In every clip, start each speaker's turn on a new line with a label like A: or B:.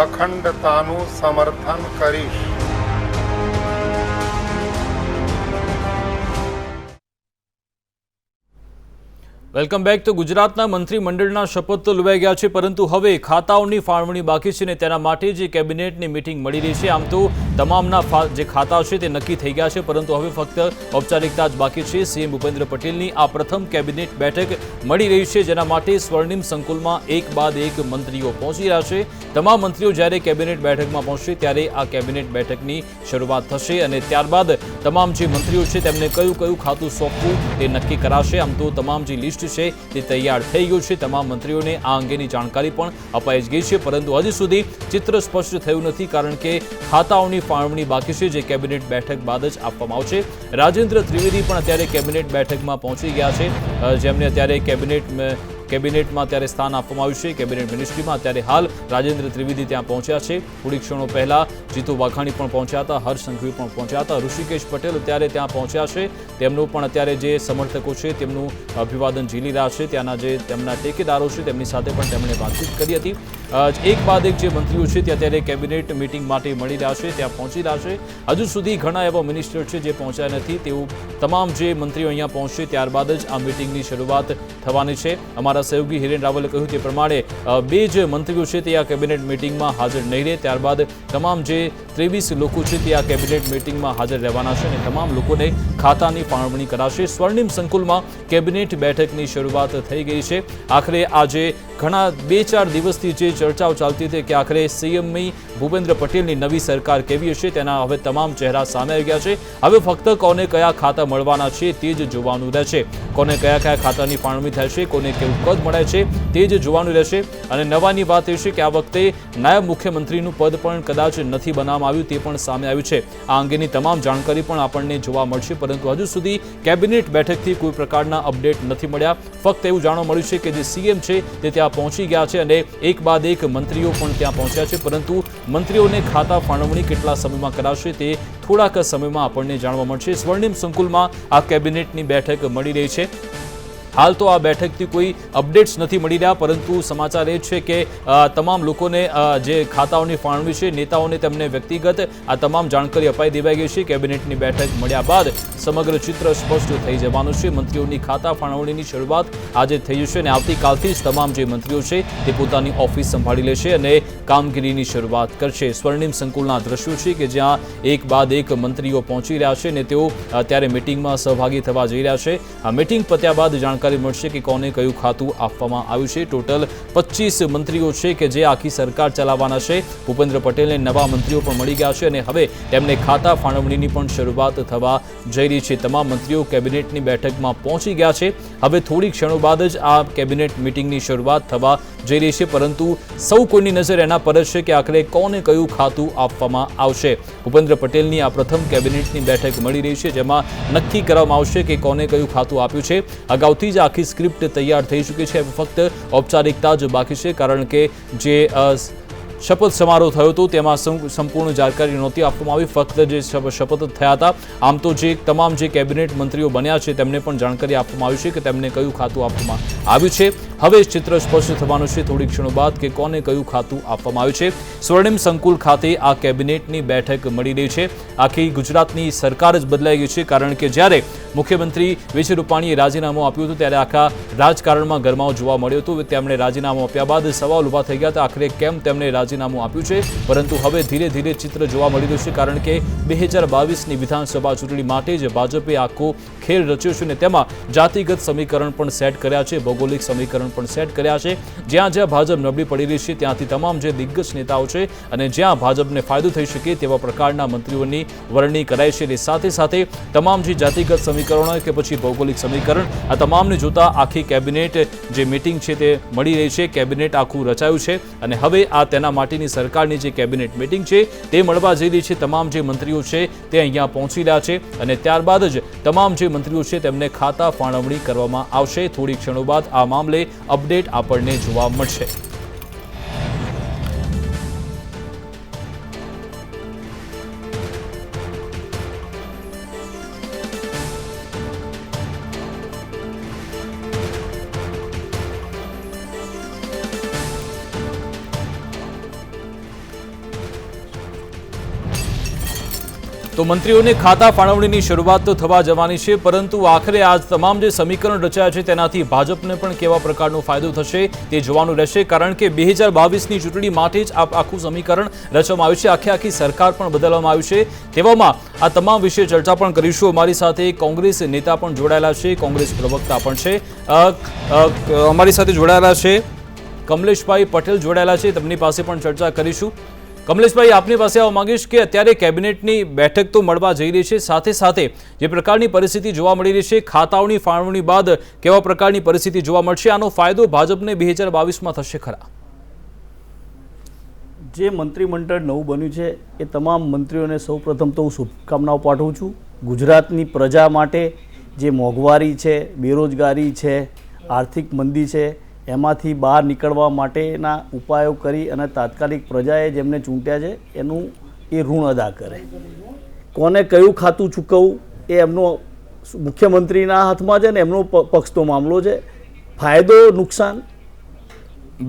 A: અખંડતાનું સમર્થન કરીશ.
B: Welcome back. તો ગુજરાતના મંત્રીમંડળના શપથ તો લેવાઈ ગયા છે, પરંતુ હવે ખાતાઓની ફાળવણી બાકી છે ને તેના માટે જે કેબિનેટની મીટિંગ મળી રહી છે. આમ તો તમામના જે ખાતા છે તે નક્કી થઈ ગયા છે, પરંતુ હવે ફક્ત ઔપચારિકતા જ બાકી છે. સીએમ ભૂપેન્દ્ર પટેલની આ પ્રથમ કેબિનેટ બેઠક મળી રહી છે, જેના માટે સ્વર્ણિમ સંકુલમાં એક બાદ એક મંત્રીઓ પહોંચી રહ્યા છે. તમામ મંત્રીઓ જ્યારે કેબિનેટ બેઠકમાં પહોંચશે ત્યારે આ કેબિનેટ બેઠકની શરૂઆત થશે અને ત્યારબાદ તમામ જે મંત્રીઓ છે તેમને કયું કયું ખાતું સોંપવું તે નક્કી કરાશે. આમ તો તમામ જે લિસ્ટ છે તે તૈયાર થઈ ગયું છે. તમામ મંત્રીઓને આ અંગેની જાણકારી પણ અપાઈ ગઈ છે, પરંતુ હજી સુધી ચિત્ર સ્પષ્ટ થયું નથી, કારણ કે ખાતાઓની ફાળવણી બાકી છે, જે કેબિનેટ બેઠક બાદ જ આપવામાં આવશે. રાજેન્દ્ર ત્રિવેદી પણ અત્યારે કેબિનેટ બેઠકમાં પહોંચી ગયા છે, જેમને અત્યારે કેબિનેટમાં અત્યારે સ્થાન આપવામાં આવ્યું છે. કેબિનેટ મિનિસ્ટ્રીમાં અત્યારે હાલ રાજેન્દ્ર ત્રિવેદી ત્યાં પહોંચ્યા છે. થોડીક ક્ષણો પહેલા જીતુ વાઘાણી પણ પહોંચ્યા હતા, હર્ષ સંઘવી પણ પહોંચ્યા હતા, ઋષિકેશ પટેલ અત્યારે ત્યાં પહોંચ્યા છે. તેમનું પણ અત્યારે જે સમર્થકો છે તેમનું અભિવાદન ઝીલી રહ્યા છે. ત્યાંના જે તેમના ટેકેદારો છે તેમની સાથે પણ તેમણે વાતચીત કરી હતી. એક બાદ એક જે મંત્રીઓ છે તે અત્યારે કેબિનેટ મીટિંગ માટે મળી રહ્યા છે, ત્યાં પહોંચી રહ્યા છે. હજુ સુધી ઘણા એવા મિનિસ્ટર છે જે પહોંચ્યા નથી. તેવું તમામ જે મંત્રીઓ અહીંયા પહોંચશે ત્યારબાદ જ આ મીટિંગની શરૂઆત થવાની છે. અમારા સહયોગી હિરેન રાવલે કહ્યું તે પ્રમાણે બે જ મંત્રીઓ છે તે આ કેબિનેટ મીટિંગમાં હાજર નહીં રહે. ત્યારબાદ તમામ જે 23 લોકો છે તે આ કેબિનેટ મીટિંગમાં હાજર રહેવાના છે અને તમામ લોકોને ખાતાની ફાળવણી કરાશે. સ્વર્ણિમ સંકુલમાં કેબિનેટ બેઠકની શરૂઆત થઈ ગઈ છે. આખરે આજે ઘણા 2-4 દિવસથી જે ચર્ચાઓ ચાલતી હતી કે આખરે સીએમ ભૂપેન્દ્ર પટેલની નવી સરકાર કેવી હશે, તેના હવે તમામ ચહેરા સામે આવી ગયા છે. હવે ફક્ત કોને કયા ખાતા મળવાના છે તે જ જોવાનું રહેશે. કોને કયા કયા ખાતાની ફાળવણી થશે, કોને કેવું પદ મળે છે તે જ જોવાનું રહેશે. અને નવાની વાત એ છે કે આ વખતે નાયબ મુખ્યમંત્રીનું પદ પણ કદાચ નથી બનાવવામાં આવ્યું, તે પણ સામે આવ્યું છે. આ અંગેની તમામ જાણકારી પણ આપણને જોવા મળશે, પરંતુ હજુ સુધી કેબિનેટ બેઠકથી કોઈ પ્રકારના અપડેટ નથી મળ્યા. ફક્ત એવું જાણવા મળ્યું છે કે જે સીએમ છે તે ત્યાં પહોંચી ગયા છે અને એક બાદ એક મંત્રીઓ પણ ત્યાં પહોંચ્યા છે, પરંતુ મંત્રીઓને ખાતા ફાળવણી કેટલા સમયમાં કરાશે તે થોડાક સમયમાં આપણને જાણવા મળશે. સ્વર્ણિમ સંકુલમાં આ કેબિનેટની બેઠક મળી રહી છે. હાલ તો આ બેઠકથી કોઈ અપડેટ્સ નથી મળી રહ્યા, પરંતુ સમાચાર એ છે કે તમામ લોકોને જે ખાતાઓની ફાળવણી છે, નેતાઓને તેમને વ્યક્તિગત આ તમામ જાણકારી અપાઈ દેવાઈ ગઈ છે. કેબિનેટની બેઠક મળ્યા બાદ સમગ્ર ચિત્ર સ્પષ્ટ થઈ જવાનું છે. મંત્રીઓની ખાતા ફાળવણીની શરૂઆત આજે થઈ જશે અને આવતીકાલથી જ તમામ જે મંત્રીઓ છે તે પોતાની ઓફિસ સંભાળી લેશે અને કામગીરીની શરૂઆત કરશે. સ્વર્ણિમ સંકુલના દ્રશ્યો છે કે જ્યાં એક બાદ એક મંત્રીઓ પહોંચી રહ્યા છે અને તેઓ અત્યારે મિટિંગમાં સહભાગી થવા જઈ રહ્યા છે. આ મિટિંગ પત્યા બાદ જાણકારી મળશે કે કોને કયું ખાતું આપવામાં આવ્યું છે. ટોટલ 25 મંત્રીઓ છે કે જે આખી સરકાર ચલાવવાના છે. ભૂપેન્દ્ર પટેલને નવા મંત્રીઓ પણ મળી ગયા છે અને હવે તેમને ખાતા ફાળવણીની પણ શરૂઆત થવા જઈ રહી છે. તમામ મંત્રીઓ કેબિનેટની બેઠકમાં પહોંચી ગયા છે. હવે થોડી ક્ષણો બાદ જ આ કેબિનેટ મિટિંગની શરૂઆત થવા જઈ રહી છે, પરંતુ સૌ કોઈની નજર એના પર જ છે કે આખરે કોને કયું ખાતું આપવામાં આવશે. ભૂપેન્દ્ર પટેલની આ પ્રથમ કેબિનેટની બેઠક મળી રહી છે, જેમાં નક્કી કરવામાં આવશે કે કોને કયું ખાતું આપ્યું છે. અગાઉથી જ આખી સ્ક્રિપ્ટ તૈયાર થઈ ચૂકી છે. ફક્ત ઔપચારિકતા જ બાકી છે, કારણ કે જે શપથ સમારોહ થયો હતો તેમાં સંપૂર્ણ જાણકારી નહોતી આપવામાં આવી. ફક્ત જે શપથ થયા હતા, આમ તો જે તમામ જે કેબિનેટ મંત્રીઓ બન્યા છે તેમને પણ જાણકારી આપવામાં આવી છે કે તેમને કયું ખાતું આપવામાં આવ્યું છે. હવે ચિત્ર સ્પષ્ટ થવાનું છે થોડી ક્ષણો બાદ કે કોને કયું ખાતું આપવામાં આવ્યું છે. સ્વર્ણિમ સંકુલ ખાતે આ કેબિનેટની બેઠક મળી રહી છે. આખી ગુજરાતની સરકાર જ બદલાઈ ગઈ છે, કારણ કે જ્યારે મુખ્યમંત્રી વિજય રૂપાણીએ રાજીનામું આપ્યું હતું ત્યારે આખા રાજકારણમાં ગરમાવો જોવા મળ્યો હતો. તેમણે રાજીનામું આપ્યા બાદ સવાલ ઊભા થઈ ગયા હતા આખરે કેમ તેમણે રાજીનામું આપ્યું છે, પરંતુ હવે ધીરે ધીરે ચિત્ર જોવા મળી રહ્યું છે, કારણ કે 2022ની વિધાનસભા ચૂંટણી માટે જ ભાજપે આખો ખેલ રચ્યો છે અને તેમાં જાતિગત સમીકરણ પણ સેટ કર્યા છે, ભૌગોલિક સમીકરણ પણ સેટ કર્યા છે. જ્યાં જ્યાં ભાજપ નબળી પડી રહી છે ત્યાંથી તમામ જે દિગ્ગજ નેતાઓ છે અને જ્યાં ભાજપને ફાયદો થઈ શકે તેવા પ્રકારના મંત્રીઓની વરણી કરાઈ છે. અને સાથે સાથે તમામ જે જાતિગત સમીકરણો કે પછી ભૌગોલિક સમીકરણ, આ તમામને જોતા આખી કેબિનેટ જે મીટિંગ છે તે મળી રહી છે. કેબિનેટ આખું રચાયું છે અને હવે આ તેના માટેની સરકારની જે કેબિનેટ મીટિંગ છે તે મળવા જઈ રહી છે. તમામ જે મંત્રીઓ છે તે અહીંયા પહોંચી રહ્યા છે અને ત્યારબાદ જ તમામ જે મંત્રીઓ છે તેમને ખાતા ફાળવણી કરવામાં આવશે. થોડી ક્ષણો બાદ આ મામલે અપડેટ આપણને જોવા મળશે. તો મંત્રીઓને ખાતા ફાળવણીની શરૂઆત તો થવા જવાની છે, પરંતુ આખરે આ તમામ જે સમીકરણ રચાયા છે તેનાથી ભાજપને પણ કેવા પ્રકારનો ફાયદો થશે તે જોવાનું રહેશે, કારણ કે 2022ની ચૂંટણી માટે જ આ આખું સમીકરણ રચવામાં આવ્યું છે, આખી સરકાર પણ બદલવામાં આવ્યું છે। તેવામાં આ તમામ વિશે ચર્ચા પણ કરીશું। અમારી સાથે કોંગ્રેસ નેતા પણ જોડાયેલા છે, કોંગ્રેસ પ્રવક્તા પણ છે, અમારી સાથે જોડાયેલા છે કમલેશભાઈ પટેલ જોડાયેલા છે, તેમની પાસે પણ ચર્ચા કરીશું। કમલેશભાઈ, આપની પાસે આવવા માંગીશ કે અત્યારે કેબિનેટની બેઠક તો મળવા જઈ રહી છે, સાથે સાથે જે પ્રકારની પરિસ્થિતિ જોવા મળી રહી છે, ખાતાઓની ફાળવણી બાદ કેવા પ્રકારની પરિસ્થિતિ જોવા મળશે, આનો ફાયદો ભાજપને 2022માં થશે ખરા?
C: જે મંત્રીમંડળ નવું બન્યું છે એ તમામ મંત્રીઓને સૌપ્રથમ તો હું શુભકામનાઓ પાઠવું છું। ગુજરાતની પ્રજા માટે જે મોંઘવારી છે, બેરોજગારી છે, આર્થિક મંદી છે, એમાંથી બહાર નીકળવા માટેના ઉપાયો કરી અને તાત્કાલિક પ્રજાએ જેમને ચૂંટ્યા છે એનું એ ઋણ અદા કરે। કોને કયું ખાતું ચૂકવવું એ એમનો મુખ્યમંત્રીના હાથમાં છે ને એમનો પક્ષનો મામલો છે। ફાયદો નુકસાન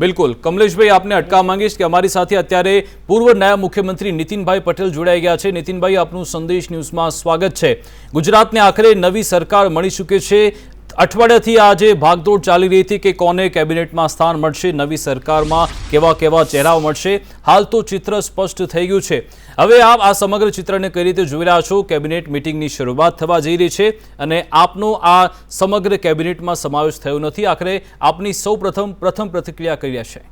B: બિલકુલ કમલેશભાઈ, આપને અટકાવવા માંગીશ કે અમારી સાથે અત્યારે પૂર્વ નાયબ મુખ્યમંત્રી નીતિનભાઈ પટેલ જોડાઈ ગયા છે। નીતિનભાઈ, આપનું સંદેશ ન્યૂઝમાં સ્વાગત છે। ગુજરાતને આખરે નવી સરકાર મળી ચૂકી છે। અઠવાડિયાથી આ જે ભાગદોડ ચાલી રહી હતી કે કોને કેબિનેટમાં સ્થાન મળશે, નવી સરકારમાં કેવા કેવા ચહેરાઓ મળશે, હાલ તો ચિત્ર સ્પષ્ટ થઈ ગયું છે। હવે આપ આ સમગ્ર ચિત્રને કઈ રીતે જોઈ રહ્યા છો? કેબિનેટ મિટિંગની શરૂઆત થવા જઈ રહી છે અને આપનો આ સમગ્ર કેબિનેટમાં સમાવેશ થયો નથી, આખરે આપની પ્રથમ પ્રતિક્રિયા કઈ રહેશે?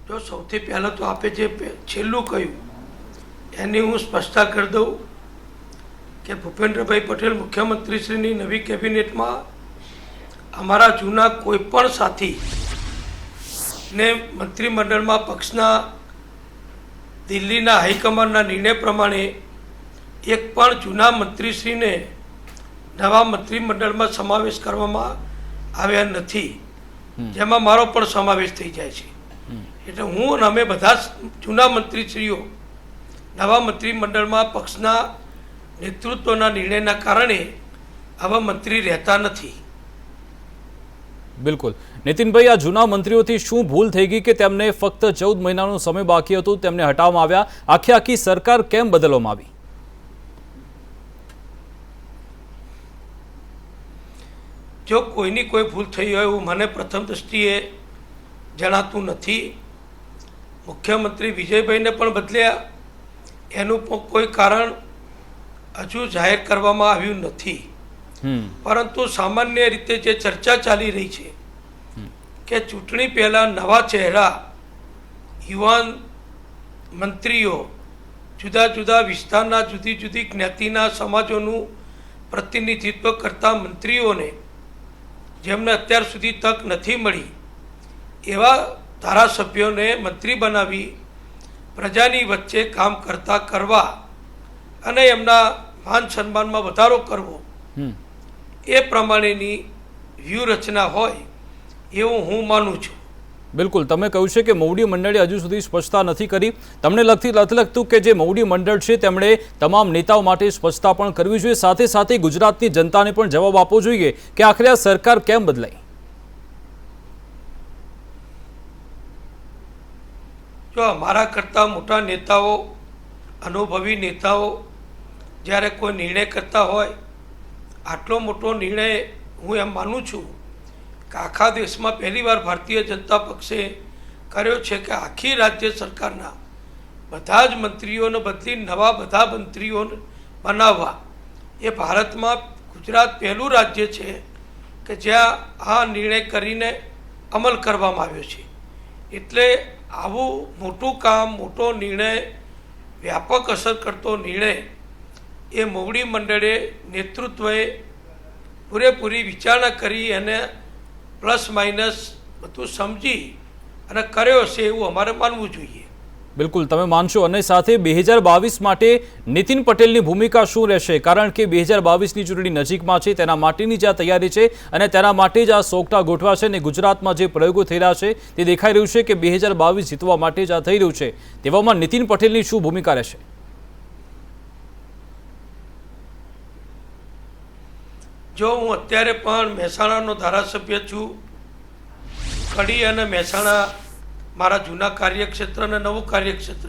D: જો સૌથી પહેલાં તો આપે જે છેલ્લું કહ્યું એની હું સ્પષ્ટતા કરી દઉં કે ભૂપેન્દ્રભાઈ પટેલ મુખ્યમંત્રીશ્રીની નવી કેબિનેટમાં અમારા જૂના કોઈ પણ સાથીને મંત્રીમંડળમાં પક્ષના દિલ્હીના હાઈકમાન્ડના નિર્ણય પ્રમાણે એક પણ જૂના મંત્રીશ્રીને નવા મંત્રીમંડળમાં સમાવેશ કરવામાં આવ્યા નથી, જેમાં મારો પણ સમાવેશ થઈ જાય છે। એટલે હું અને અમે બધા જૂના મંત્રીશ્રીઓ નવા મંત્રીમંડળમાં પક્ષના નેતૃત્વના નિર્ણયના કારણે આવા મંત્રી રહેતા નથી।
B: બિલકુલ નીતિનભાઈ, આ જૂના મંત્રીઓથી શું ભૂલ થઈ ગઈ કે તેમને ફક્ત 14 મહિનાનો સમય બાકી હતો, તેમને હટાવવામાં આવ્યા, આખી સરકાર કેમ બદલવામાં આવી?
D: જો કોઈની કોઈ ભૂલ થઈ હોય એવું મને પ્રથમ દૃષ્ટિએ જણાતું નથી। મુખ્યમંત્રી વિજયભાઈને પણ બદલ્યા, એનું પણ કોઈ કારણ હજુ જાહેર કરવામાં આવ્યું નથી, પરંતુ સામાન્ય રીતે જે ચર્ચા ચાલી રહી છે કે ચૂંટણી પહેલાં નવા ચહેરા, યુવાન મંત્રીઓ, જુદા જુદા વિસ્તારના જુદી જુદી જ્ઞાતિના સમાજોનું પ્રતિનિધિત્વ કરતા મંત્રીઓને જેમને અત્યાર સુધી તક નથી મળી એવા ધારાસભ્યોને મંત્રી બનાવી પ્રજાની વચ્ચે કામ કરતા કરવા અને એમના માન સન્માનમાં વધારો કરવો એ પ્રમાણેની વ્યૂહરચના હોય એવું હું માનું છું।
B: બિલકુલ, તમે કહ્યું છે કે મોવડી મંડળે હજુ સુધી સ્પષ્ટતા નથી કરી, તમને લગતું કે જે મોવડી મંડળ છે તેમણે તમામ નેતાઓ માટે સ્પષ્ટતા પણ કરવી જોઈએ, સાથે સાથે ગુજરાતની જનતાને પણ જવાબ આપવો જોઈએ કે આખરે આ સરકાર કેમ બદલાઈ?
D: જો અમારા કરતાં મોટા નેતાઓ, અનુભવી નેતાઓ જ્યારે કોઈ નિર્ણય કરતા હોય, આટલો મોટો નિર્ણય હું એમ માનું છું કે આખા દેશમાં પહેલીવાર ભારતીય જનતા પક્ષે કર્યો છે કે આખી રાજ્ય સરકારના બધા જ મંત્રીઓને બદલી નવા બધા મંત્રીઓને બનાવવા। એ ભારતમાં ગુજરાત પહેલું રાજ્ય છે કે જ્યાં આ નિર્ણય કરીને અમલ કરવામાં આવ્યો છે। એટલે આવું મોટું કામ, મોટો નિર્ણય, વ્યાપક અસર કરતો નિર્ણય એ મોવડી મંડળે નેતૃત્વએ પૂરેપૂરી વિચારણા કરી અને પ્લસ માઇનસ બધું સમજી અને કર્યો છે એવું અમારે માનવું જોઈએ।
B: બિલકુલ, તમે માનશો। અને સાથે 2022 માટે નીતિન પટેલની ભૂમિકા શું રહેશે? કારણ કે 2022ની ચૂંટણી નજીકમાં છે, તેના માટેની જે તૈયારી છે અને તેના માટે જ આ સોગટા ગોઠવા છે અને ગુજરાતમાં જે પ્રયોગો થઈ રહ્યા છે તે દેખાઈ રહ્યું છે કે 2022 જીતવા માટે જ આ થઈ રહ્યું છે, તેવામાં નીતિન પટેલની શું ભૂમિકા રહેશે?
D: જો હું અત્યારે પણ મહેસાણાનો ધારાસભ્ય છું, કડી અને મહેસાણા મારા જૂના કાર્યક્ષેત્ર અને નવું કાર્યક્ષેત્ર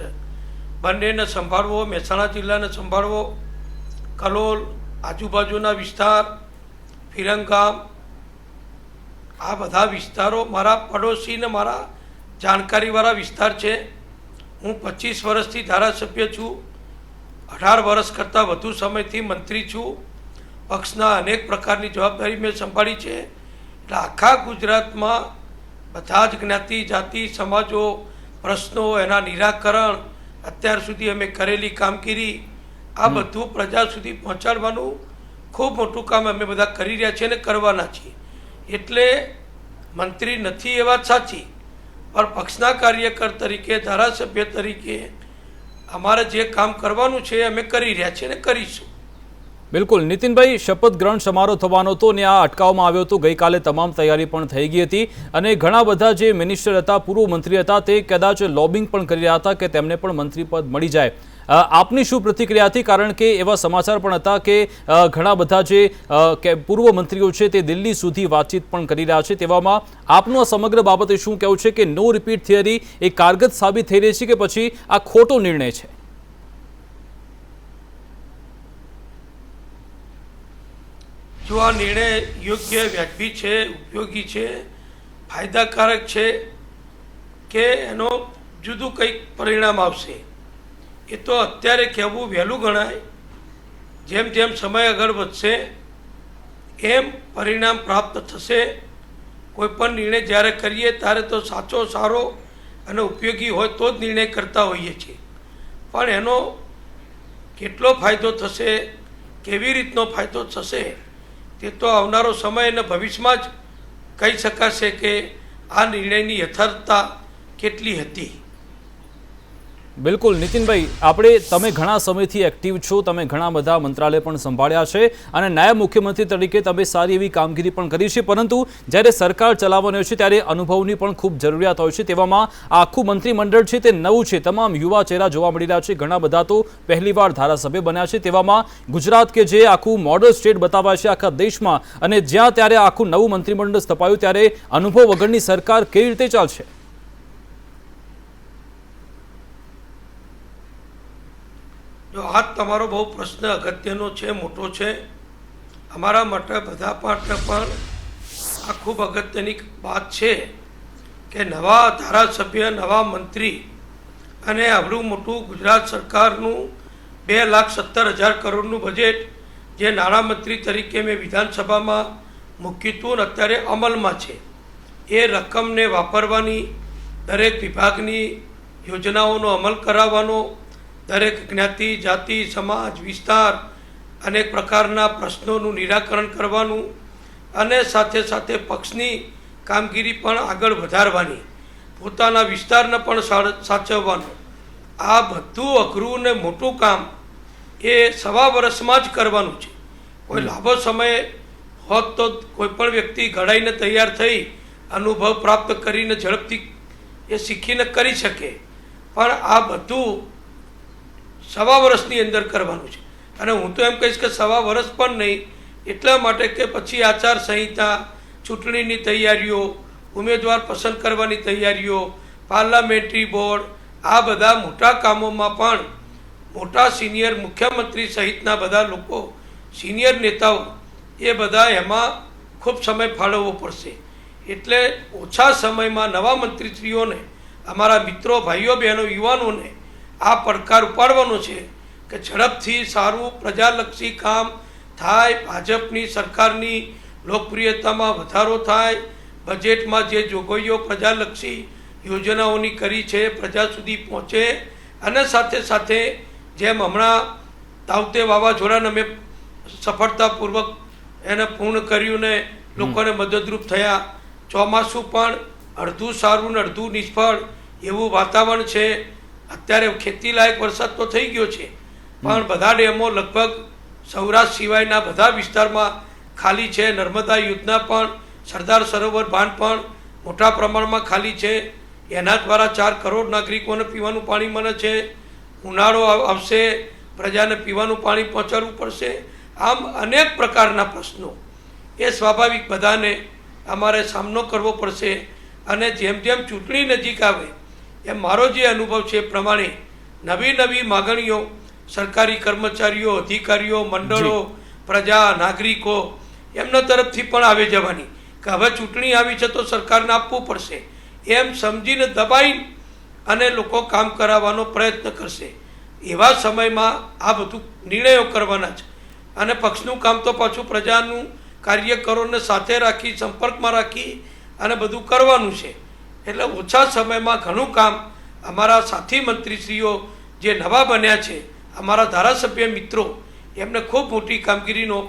D: બંનેને સંભાળવો, મહેસાણા જિલ્લાને સંભાળવો, કલોલ, આજુબાજુના વિસ્તાર, ફિરંગામ, આ બધા વિસ્તારો મારા પડોશી ને મારા જાણકારીવાળા વિસ્તાર છે. હું 25 વર્ષથી ધારાસભ્ય છું, 18 વર્ષ કરતાં વધુ સમયથી મંત્રી છું. પક્ષના અનેક પ્રકારની જવાબદારી મેં સંભાળી છે. એટલે આખા ગુજરાતમાં બધા જ જ્ઞાતિ જાતિ સમાજો પ્રશ્નો એના નિરાકરણ અત્યાર સુધી અમે કરેલી કામગીરી આ બધું પ્રજા સુધી પહોંચાડવાનું ખૂબ મોટું કામ અમે બધા કરી રહ્યા છીએ અને કરવાના છીએ. એટલે મંત્રી નથી એ વાત સાચી, પણ પક્ષના કાર્યકર તરીકે, ધારાસભ્ય તરીકે અમારે જે કામ કરવાનું છે અમે કરી રહ્યા છીએ અને કરીશું.
B: બિલકુલ નીતિનભાઈ, શપથ ગ્રહણ સમારોહ થવાનો હતો ને આ અટકાવવામાં આવ્યો હતો. ગઈકાલે તમામ તૈયારી પણ થઈ ગઈ હતી અને ઘણા બધા જે મિનિસ્ટર હતા, પૂર્વ મંત્રી હતા, તે કદાચ લોબિંગ પણ કરી રહ્યા હતા કે તેમને પણ મંત્રી પદ મળી જાય. આપની શું પ્રતિક્રિયા હતી? કારણ કે એવા સમાચાર પણ હતા કે ઘણા બધા જે પૂર્વ મંત્રીઓ છે તે દિલ્હી સુધી વાતચીત પણ કરી રહ્યા છે. તેવામાં આપનું આ સમગ્ર બાબતે શું કહેવું છે કે નો રિપીટ થિયરી એ કારગત સાબિત થઈ રહી છે કે પછી આ ખોટો નિર્ણય છે?
D: જો આ નિર્ણય યોગ્ય, વ્યાજબી છે, ઉપયોગી છે, ફાયદાકારક છે કે એનો જુદું કંઈક પરિણામ આવશે એ તો અત્યારે કહેવું વહેલું ગણાય. જેમ જેમ સમય આગળ વધશે એમ પરિણામ પ્રાપ્ત થશે. કોઈ પણ નિર્ણય જ્યારે કરીએ ત્યારે તો સાચો, સારો અને ઉપયોગી હોય તો જ નિર્ણય કરતા હોઈએ છીએ. પણ એનો કેટલો ફાયદો થશે, કેવી રીતનો ફાયદો થશે તે તો આવનારો સમય અને ભવિષ્યમાં જ કહી શકાશે કે આ નિર્ણયની યથાર્થતા કેટલી હતી.
B: બિલકુલ નીતિનભાઈ, તમે ઘણા સમયથી એક્ટિવ છો, તમે ઘણા બધા મંત્રાલય પણ સંભાળ્યા છે અને નાયબ મુખ્યમંત્રી તરીકે તમે સારી એવી કામગીરી પણ કરી છે. પરંતુ જ્યારે સરકાર ચલાવવાની હોય છે ત્યારે અનુભવની પણ ખૂબ જરૂરિયાત હોય છે. તેવામાં આખું મંત્રીમંડળ છે તે નવું છે, તમામ યુવા ચહેરા જોવા મળી રહ્યા છે. ઘણા બધા તો પહેલીવાર ધારાસભ્ય બન્યા છે. તેવામાં ગુજરાત કે જે આખું મોડલ સ્ટેટ બતાવાય છે આખા દેશમાં, અને જ્યાં ત્યારે આખું નવું મંત્રીમંડળ સ્થપાયું ત્યારે અનુભવ વગરની સરકાર કેવી રીતે ચાલશે?
D: જો આ તમારો બહુ પ્રશ્ન અગત્યનો છે, મોટો છે. અમારા માટે બધા માટે પણ આ ખૂબ અગત્યની વાત છે કે નવા ધારાસભ્ય, નવા મંત્રી અને આવડું મોટું ગુજરાત સરકારનું 2,70,000 કરોડનું બજેટ જે નાણામંત્રી તરીકે મેં વિધાનસભામાં મૂક્યું હતું ને અત્યારે અમલમાં છે, એ રકમને વાપરવાની, દરેક વિભાગની યોજનાઓનો અમલ કરાવવાનો, દરેક જ્ઞાતિ જાતિ સમાજ વિસ્તાર અનેક પ્રકારના પ્રશ્નોનું નિરાકરણ કરવાનું અને સાથે સાથે પક્ષની કામગીરી પણ આગળ વધારવાની, પોતાના વિસ્તારને પણ સાચવવાનું, આ બધું અઘરું ને મોટું કામ એ સવા વર્ષમાં જ કરવાનું છે. કોઈ લાંબો સમય હોત તો કોઈ પણ વ્યક્તિ ઘડાઈને તૈયાર થઈ અનુભવ પ્રાપ્ત કરીને ઝડપથી એ શીખીને કરી શકે, પણ આ બધું સવા વર્ષની અંદર કરવાનું છે. અને હું તો એમ કહીશ કે સવા વર્ષ પણ નહીં, એટલા માટે કે પછી આચારસંહિતા, ચૂંટણીની તૈયારીઓ, ઉમેદવાર પસંદ કરવાની તૈયારીઓ, પાર્લામેન્ટરી બોર્ડ, આ બધા મોટા કામોમાં પણ મોટા સિનિયર મુખ્યમંત્રી સહિતના બધા લોકો, સિનિયર નેતાઓ, એ બધા એમાં ખૂબ સમય ફાળવવો પડશે. એટલે ઓછા સમયમાં નવા મંત્રીશ્રીઓને, અમારા મિત્રો, ભાઈઓ બહેનો, યુવાનોને આ પડકાર ઉપાડવાનો છે કે ઝડપથી સારું પ્રજાલક્ષી કામ થાય, ભાજપની સરકારની લોકપ્રિયતામાં વધારો થાય, બજેટમાં જે જોગવાઈઓ પ્રજાલક્ષી યોજનાઓની કરી છે પ્રજા સુધી પહોંચે, અને સાથે સાથે જેમ હમણાં તાવતે વાવાઝોડાને અમે સફળતાપૂર્વક એને પૂર્ણ કર્યું ને લોકોને મદદરૂપ થયા, ચોમાસું પણ અડધું સારું ને અડધું નિષ્ફળ એવું વાતાવરણ છે. અત્યારે ખેતીલાયક વરસાદ તો થઈ ગયો છે, પણ બધા ડેમો લગભગ સૌરાષ્ટ્ર સિવાયના બધા વિસ્તારમાં ખાલી છે. નર્મદા યોજના પણ, સરદાર સરોવર બાંધ પણ મોટા પ્રમાણમાં ખાલી છે. એના દ્વારા 4 કરોડ નાગરિકોને પીવાનું પાણી મળે છે. ઉનાળો આવશે, પ્રજાને પીવાનું પાણી પહોંચાડવું પડશે. આમ અનેક પ્રકારના પ્રશ્નો એ સ્વાભાવિક બધાને અમારે સામનો કરવો પડશે. અને જેમ જેમ ચૂંટણી નજીક આવે એમ મારો જે અનુભવ છે એ પ્રમાણે નવી નવી માગણીઓ સરકારી કર્મચારીઓ, અધિકારીઓ, મંડળો, પ્રજા, નાગરિકો એમના તરફથી પણ આવે જવાની કે હવે ચૂંટણી આવી છે તો સરકારને આપવું પડશે એમ સમજીને દબાઈ અને લોકો કામ કરાવવાનો પ્રયત્ન કરશે. એવા સમયમાં આ બધું નિર્ણયો કરવાના છે અને પક્ષનું કામ તો પાછું પ્રજાનું કાર્યકરોને સાથે રાખી, સંપર્કમાં રાખી અને બધું કરવાનું છે. એટલે ઓછા સમયમાં ઘણું કામ અમારા સાથી મંત્રીશ્રીઓ જે નવા બન્યા છે, અમારા ધારાસભ્ય મિત્રો, એમને ખૂબ મોટી કામગીરીનો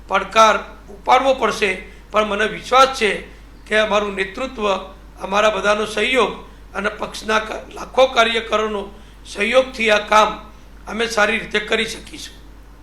D: પડકાર ઉપાડવો પડશે. પણ મને વિશ્વાસ છે કે અમારું નેતૃત્વ, અમારા બધાનો સહયોગ અને પક્ષના લાખો કાર્યકરોનો સહયોગથી આ કામ અમે સારી રીતે કરી શકીશું.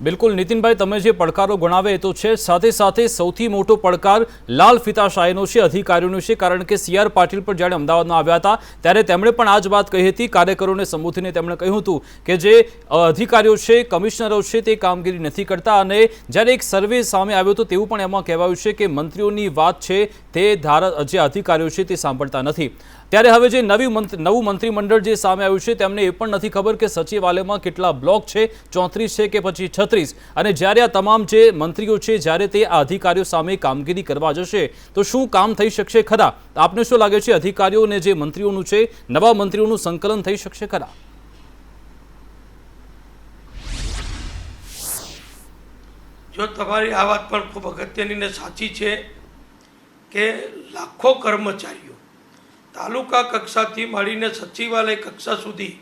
B: બિલકુલ નીતિનભાઈ, તમે જે પડકારો ગણાવે એ તો છે, સાથે સાથે સૌથી મોટો પડકાર લાલ ફિતાશાહીનો છે, અધિકારીઓનો છે. કારણ કે CR પાટીલ પર જ્યારે અમદાવાદમાં આવ્યા હતા ત્યારે તેમણે પણ આ જ વાત કહી હતી. કાર્યકરોને સંબોધીને તેમણે કહ્યું હતું કે જે અધિકારીઓ છે, કમિશનરો છે, તે કામગીરી નથી કરતા. અને જ્યારે એક સર્વે સામે આવ્યો હતો તેવું પણ એમાં કહેવાયું છે કે મંત્રીઓની વાત છે તે જે અધિકારીઓ છે તે સાંભળતા નથી. ત્યારે હવે જે નવું મંત્રીમંડળ જે સામે આવ્યું છે તેમને એ પણ નથી ખબર કે સચિવાલયમાં કેટલા બ્લોક છે, 34 છે કે પછી 36. અને જ્યારે આ તમામ જે મંત્રીઓ છે જ્યારે તે આ અધિકારીઓ સામે કામગીરી કરવા જશે તો શું કામ થઈ શકશે ખરા? આપને શું લાગે છે, અધિકારીઓ અને જે મંત્રીઓનું છે, નવા મંત્રીઓનું સંકલન થઈ શકશે ખરા?
D: જો તમારી આ વાત પણ ખૂબ અગત્યની ને સાચી છે કે લાખો કર્મચારીઓ તાલુકા કક્ષાથી માંડીને સચિવાલય કક્ષા સુધી,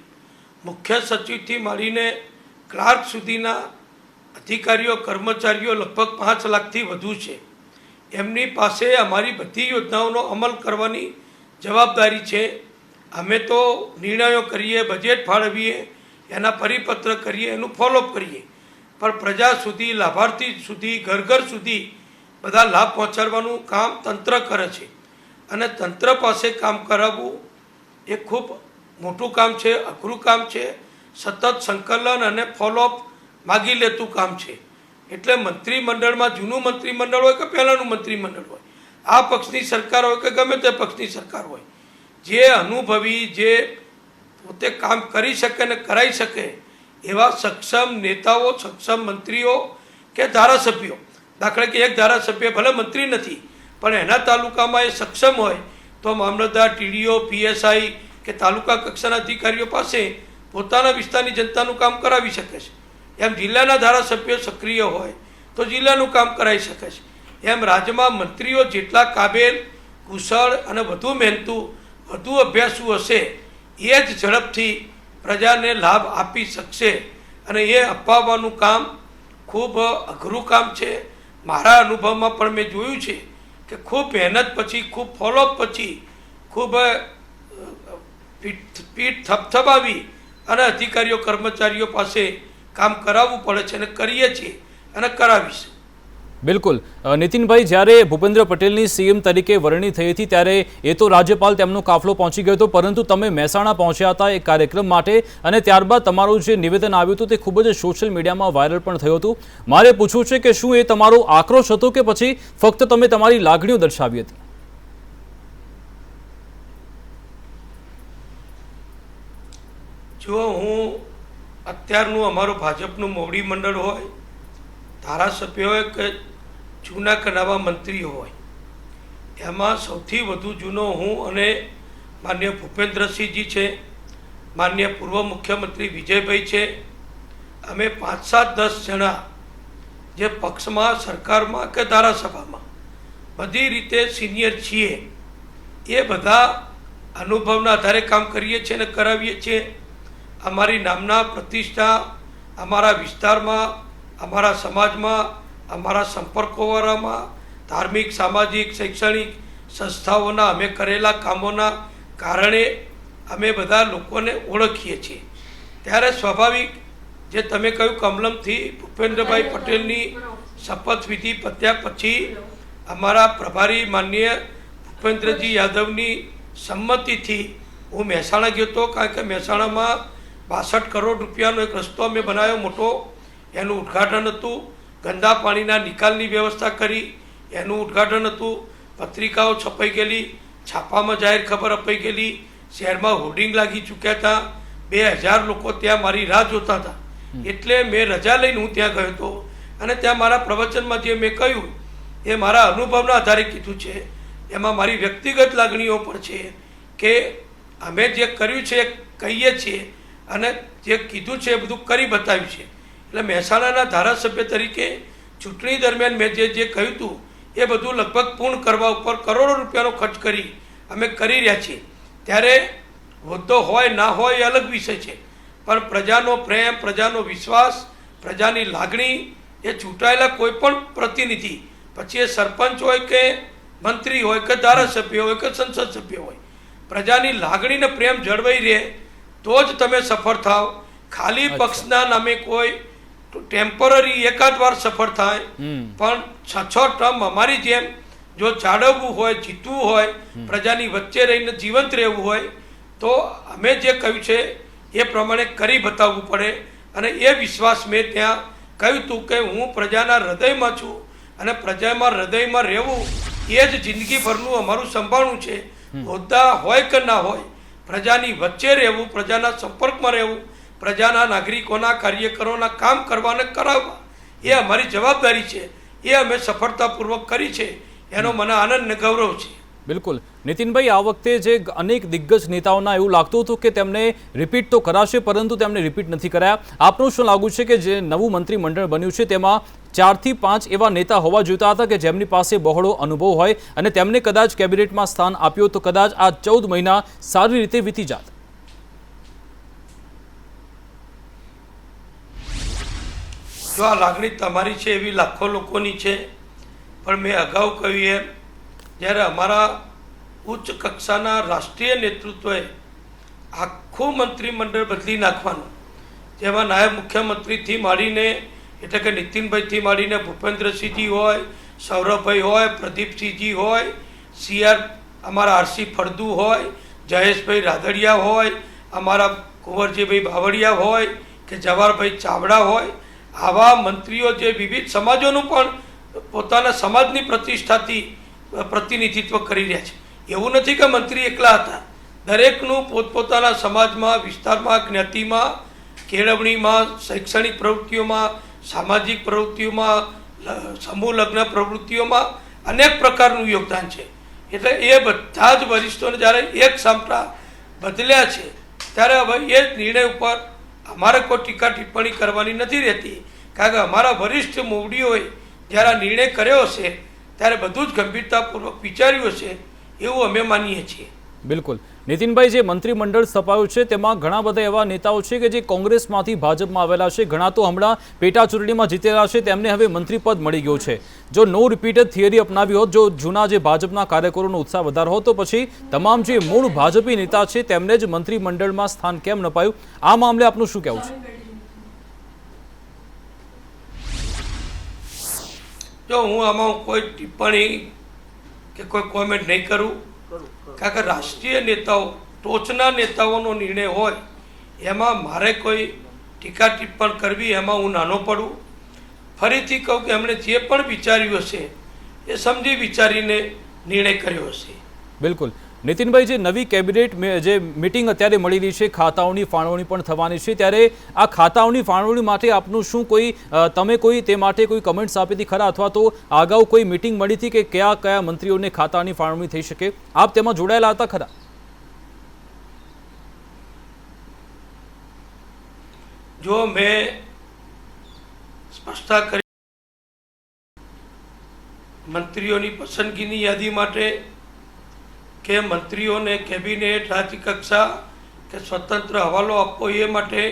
D: મુખ્ય સચિવથી માંડીને ક્લાર્ક સુધીના અધિકારીઓ, કર્મચારીઓ લગભગ 5 લાખથી વધુ છે. એમની પાસે અમારી બધી યોજનાઓનો અમલ કરવાની જવાબદારી છે. અમે તો નિર્ણયો કરીએ, બજેટ ફાળવીએ, એના પરિપત્ર કરીએ, એનું ફોલોઅપ કરીએ, પણ પ્રજા સુધી, લાભાર્થી સુધી, ઘર ઘર સુધી બધા લાભ પહોંચાડવાનું કામ તંત્ર કરે છે. અને તંત્ર પાસે કામ કરાવવું એ ખૂબ મોટું કામ છે, અઘરું કામ છે, સતત સંકલન અને ફોલોઅપ માગી લેતું કામ છે. એટલે મંત્રીમંડળમાં જૂનું મંત્રીમંડળ હોય કે પહેલાંનું મંત્રીમંડળ હોય, આ પક્ષની સરકાર હોય કે ગમે તે પક્ષની સરકાર હોય, જે અનુભવી, જે પોતે કામ કરી શકે ને કરાવી શકે એવા સક્ષમ નેતાઓ, સક્ષમ મંત્રીઓ કે ધારાસભ્યો, દાખલા કે એક ધારાસભ્ય ભલે મંત્રી નથી પણ એના તાલુકામાં એ સક્ષમ હોય તો મામલતદાર, TDO, PSI કે તાલુકા કક્ષાના અધિકારીઓ પાસે પોતાના વિસ્તારની જનતાનું કામ કરાવી શકે છે. એમ જિલ્લાના ધારાસભ્યો સક્રિય હોય તો જિલ્લાનું કામ કરાવી શકે છે. એમ રાજ્યમાં મંત્રીઓ જેટલા કાબેલ, કુશળ અને વધુ મહેનતુ, વધુ અભ્યાસુ હશે એ જ ઝડપથી પ્રજાને લાભ આપી શકશે. અને એ અપાવવાનું કામ ખૂબ અઘરું કામ છે. મારા અનુભવમાં પણ મેં જોયું છે કે ખૂબ મહેનત પછી, ખૂબ ફોલોઅપ પછી, ખૂબ પીઠ થપથપાવી અને અધિકારીઓ, કર્મચારીઓ પાસે કામ કરાવવું પડે છે અને કરીએ છીએ અને કરાવીશું.
B: બિલકુલ નીતિનભાઈ, જ્યારે ભૂપેન્દ્ર પટેલની CM તરીકે વરણી થઈ હતી ત્યારે એ તો રાજ્યપાલ તેમનો કાફલો પહોંચી ગયો હતો, પરંતુ તમે મહેસાણા પહોંચ્યા હતા એક કાર્યક્રમ માટે અને ત્યારબાદ તમારું જે નિવેદન આવ્યું હતું તે ખૂબ જ સોશિયલ મીડિયામાં વાયરલ પણ થયું હતું. મારે પૂછવું છે કે શું એ તમારો આક્રોશ હતો કે પછી ફક્ત તમે તમારી લાગણીઓ દર્શાવી હતી?
D: જો હું અત્યારનું અમારું ભાજપનું મોવડી મંડળ હોય, ધારાસભ્ય હોય કે જૂના કે નવા મંત્રીઓ હોય, એમાં સૌથી વધુ જૂનો હું અને માનનીય ભૂપેન્દ્રસિંહજી છે, માનનીય પૂર્વ મુખ્યમંત્રી વિજયભાઈ છે. અમે 5, 7, 10 જણા જે પક્ષમાં, સરકારમાં કે ધારાસભામાં બધી રીતે સિનિયર છીએ, એ બધા અનુભવના આધારે કામ કરીએ છીએ અને કરાવીએ છીએ. અમારી નામના, પ્રતિષ્ઠા અમારા વિસ્તારમાં, અમારા સમાજમાં, અમારા સંપર્કોવાળામાં, ધાર્મિક, સામાજિક, શૈક્ષણિક સંસ્થાઓના અમે કરેલા કામોના કારણે અમે બધા લોકોને ઓળખીએ છીએ. ત્યારે સ્વાભાવિક જે તમે કહ્યું કમલમથી ભૂપેન્દ્રભાઈ પટેલની શપથવિધિ પત્યા પછી અમારા પ્રભારી માનનીય ભૂપેન્દ્રજી યાદવની સંમતિથી હું મહેસાણા ગયો હતો. કારણ કે મહેસાણામાં 62 કરોડ રૂપિયાનો એક રસ્તો અમે બનાવ્યો મોટો, એનું ઉદ્ઘાટન હતું. ગંદા પાણીના નિકાલની વ્યવસ્થા કરી, એનું ઉદ્ઘાટન હતું. પત્રિકાઓ છપાઈ ગયેલી, છાપામાં જાહેર ખબર અપાઈ ગયેલી, શહેરમાં હોર્ડિંગ લાગી ચૂક્યા હતા, 2000 લોકો ત્યાં મારી રાહ જોતા હતા. એટલે મેં રજા લઈને હું ત્યાં ગયો હતો અને ત્યાં મારા પ્રવચનમાં જે મેં કહ્યું એ મારા અનુભવના આધારે કીધું છે. એમાં મારી વ્યક્તિગત લાગણીઓ પણ છે કે અમે જે કર્યું છે એ કહીએ છીએ અને જે કીધું છે એ બધું કરી બતાવ્યું છે. એટલે મહેસાણાના ધારાસભ્ય તરીકે ચૂંટણી દરમિયાન મેં જે કહ્યું હતું એ બધું લગભગ પૂર્ણ કરવા ઉપર કરોડો રૂપિયાનો ખર્ચ કરી અમે કરી રહ્યા છીએ. ત્યારે હોદ્દો હોય ના હોય એ અલગ વિષય છે, પણ પ્રજાનો પ્રેમ, પ્રજાનો વિશ્વાસ, પ્રજાની લાગણી, એ ચૂંટાયેલા કોઈ પણ પ્રતિનિધિ, પછી એ સરપંચ હોય કે મંત્રી હોય કે ધારાસભ્ય હોય કે સંસદ સભ્ય હોય, પ્રજાની લાગણીને પ્રેમ જળવાઈ રહે તો જ તમે સફળ થાવ. ખાલી પક્ષના નામે કોઈ ટેમ્પરરી એકાદ વાર સફળ થાય, પણ 6 ટર્મ અમારી જેમ જો જાળવવું હોય, જીતવું હોય, પ્રજાની વચ્ચે રહીને જીવંત રહેવું હોય તો અમે જે કહ્યું છે એ પ્રમાણે કરી બતાવવું પડે. અને એ વિશ્વાસ મેં ત્યાં કહ્યું હતું કે હું પ્રજાના હૃદયમાં છું અને પ્રજામાં હૃદયમાં રહેવું એ જ જિંદગીભરનું અમારું સંભાળવું છે. હોદ્દા હોય કે ના હોય, પ્રજાની વચ્ચે રહેવું, પ્રજાના સંપર્કમાં રહેવું, પ્રજાના નાગરિકોના કાર્યકરોના કામ કરવા અને કરાવવા એ અમારી જવાબદારી છે. એ અમે સફળતાપૂર્વક કરી છે, એનો મને આનંદ ને ગૌરવ છે.
B: બિલકુલ. નીતિનભાઈ, આ વખતે જે અનેક દિગ્ગજ નેતાઓના એવું લાગતું હતું કે તેમને રિપીટ તો કરાશે, પરંતુ તેમને રિપીટ નથી કરાયા. આપનું શું લાગુ છે કે જે નવું મંત્રીમંડળ બન્યું છે તેમાં 4 થી 5 એવા નેતા હોવા જોઈતા હતા કે જેમની પાસે બહોળો અનુભવ હોય અને તેમને કદાચ કેબિનેટમાં સ્થાન આપ્યું તો કદાચ આ 14 મહિના સારી રીતે વીતી જાત?
D: જો આ લાગણી તમારી છે એવી લાખો લોકોની છે, પણ મેં અગાઉ કહ્યું એમ જ્યારે અમારા ઉચ્ચ કક્ષાના રાષ્ટ્રીય નેતૃત્વએ આખું મંત્રીમંડળ બદલી નાખવાનું, જેમાં નાયબ મુખ્યમંત્રીથી માંડીને એટલે કે નીતિનભાઈથી માંડીને ભૂપેન્દ્રસિંહજી હોય, સૌરભભાઈ હોય, પ્રદીપસિંહજી હોય, CR અમારા RC ફળદુ હોય, જયેશભાઈ રાદડિયા હોય, અમારા કુંવરજીભાઈ બાવળિયા હોય કે જવાહરભાઈ ચાવડા હોય, આવા મંત્રીઓ જે વિવિધ સમાજોનું પણ પોતાના સમાજની પ્રતિષ્ઠાથી પ્રતિનિધિત્વ કરી રહ્યા છે. એવું નથી કે મંત્રી એકલા હતા, દરેકનું પોતપોતાના સમાજમાં, વિસ્તારમાં, જ્ઞાતિમાં, કેળવણીમાં, શૈક્ષણિક પ્રવૃત્તિઓમાં, સામાજિક પ્રવૃત્તિઓમાં, સમૂહ લગ્ન પ્રવૃત્તિઓમાં અનેક પ્રકારનું યોગદાન છે. એટલે એ બધા જ વરિષ્ઠોને જ્યારે એક સામટા બદલ્યા છે ત્યારે હવે એ જ નિર્ણય ઉપર અમારે કોઈ ટીકા ટિપ્પણી કરવાની નથી રહેતી, કારણ કે અમારા વરિષ્ઠ મોવડીઓએ જ્યારે આ નિર્ણય કર્યો હશે ત્યારે બધું જ ગંભીરતાપૂર્વક વિચાર્યું હશે એવું અમે માનીએ છીએ.
B: બિલકુલ. નીતિનભાઈ, જે મંત્રીમંડળ સ્થપાયું છે તેમાં ઘણા બધા એવા નેતાઓ છે કે જે કોંગ્રેસમાંથી ભાજપમાં આવેલા છે, ઘણા તો હમણાં પેટા ચૂંટણીમાં જીતેલા છે, તેમને હવે મંત્રીપદ મળી ગયું છે. જો નો રિપીટેડ થિયરી અપનાવી હોત, જો જૂના જે ભાજપના કાર્યકરોનો ઉત્સાહ વધારો હોત, તો પછી તમામ જે મૂળ ભાજપી નેતા છે તેમને જ મંત્રીમંડળમાં સ્થાન કેમ ન પાયું? આ મામલે આપનું શું કહેવું છે?
D: જો હું આમાં કોઈ ટિપ્પણી કે કોઈ કોમેન્ટ નહીં કરું, કારણ કે રાષ્ટ્રીય નેતાઓ, ટોચના નેતાઓનો નિર્ણય હોય એમાં મારે કોઈ ટીકા ટિપ્પણ કરવી એમાં હું નાનો પડું. ફરીથી કહું કે એમણે જે પણ વિચાર્યું હશે એ સમજી વિચારીને નિર્ણય કર્યો હશે.
B: બિલકુલ. નીતિનભાઈ, જે નવી કેબિનેટ જે મિટિંગ અત્યારે મળેલી છે, ખાતાઓની ફાળવણી પણ થવાની છે, ત્યારે આ ખાતાઓની ફાળવણી માટે આપનું શું તમે તે માટે કોઈ કમેન્ટ્સ આપી હતી ખરા, અથવા તો અગાઉ કોઈ મિટિંગ મળી હતી કે કયા કયા મંત્રીઓને ખાતાની ફાળવણી થઈ શકે? આપ તેમાં જોડાયેલા હતા ખરા?
D: જો મેં સ્પષ્ટતા કરી મંત્રીઓની પસંદગીની યાદી માટે કે મંત્રીઓને કેબિનેટ, રાજ્યકક્ષા કે સ્વતંત્ર હવાલો આપવો એ માટે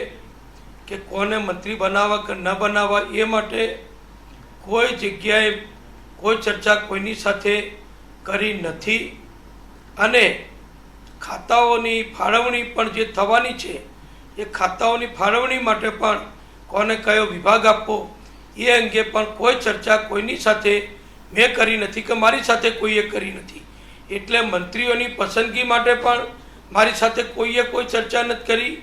D: કે કોને મંત્રી બનાવવા કે ન બનાવવા એ માટે કોઈ જગ્યાએ કોઈ ચર્ચા કોઈની સાથે કરી નથી. અને ખાતાઓની ફાળવણી પણ જે થવાની છે એ ખાતાઓની ફાળવણી માટે પણ કોને કયો વિભાગ આપવો એ અંગે પણ કોઈ ચર્ચા કોઈની સાથે મેં કરી નથી કે મારી સાથે કોઈએ કરી નથી. એટલે મંત્રીઓની પસંદગી માટે પણ મારી સાથે કોઈએ કોઈ ચર્ચા નથી કરી.